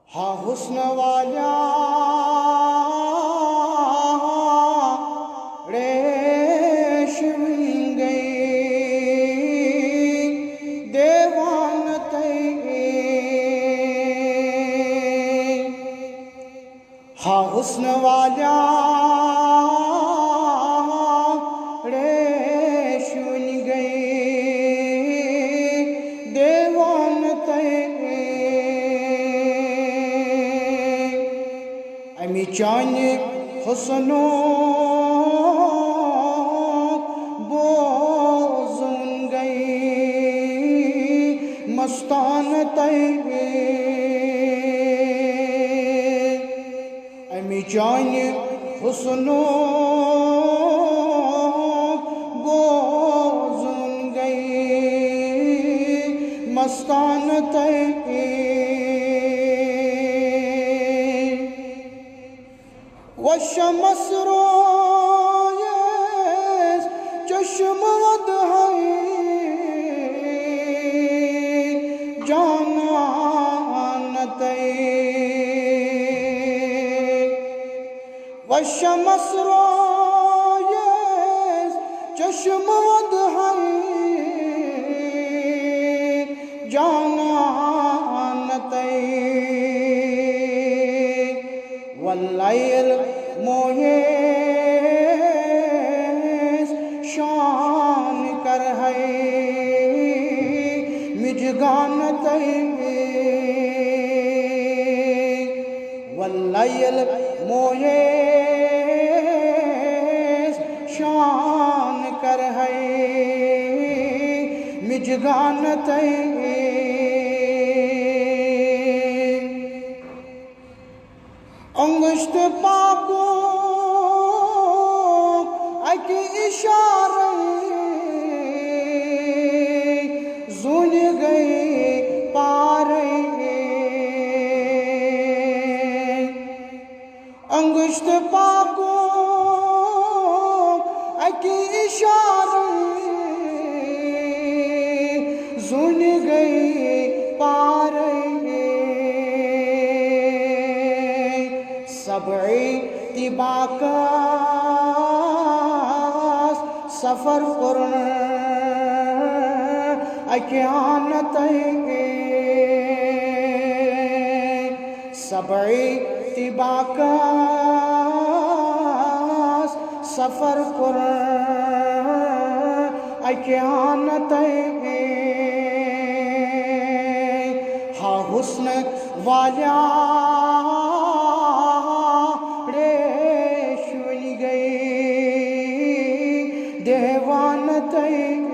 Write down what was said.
ہا حسن والا ریشم گئی دیوان تے ہا حسن والا ریشم گئی دیوان تے امی چانی حسنو بوزن گئی مستان تے امی چانی حسنو بوزن گئی مستان تے والشمس رویز چشم ودہی جانان تے والشمس رویز چشم ودہی جانان تے واللیل مویز شان کر ہے مجگان تے واللیل مویز شان کر ہے مجگان تے انگشت پاکو اکی اشارہ زون گئی پارے انگشت پاکو اکی اشارہ زون گئی پارے سبعی طباقاس سفر قرن اکیان تے سبعی طباقاس سفر قرن اکیان تے ہا حسن والا دیوان تے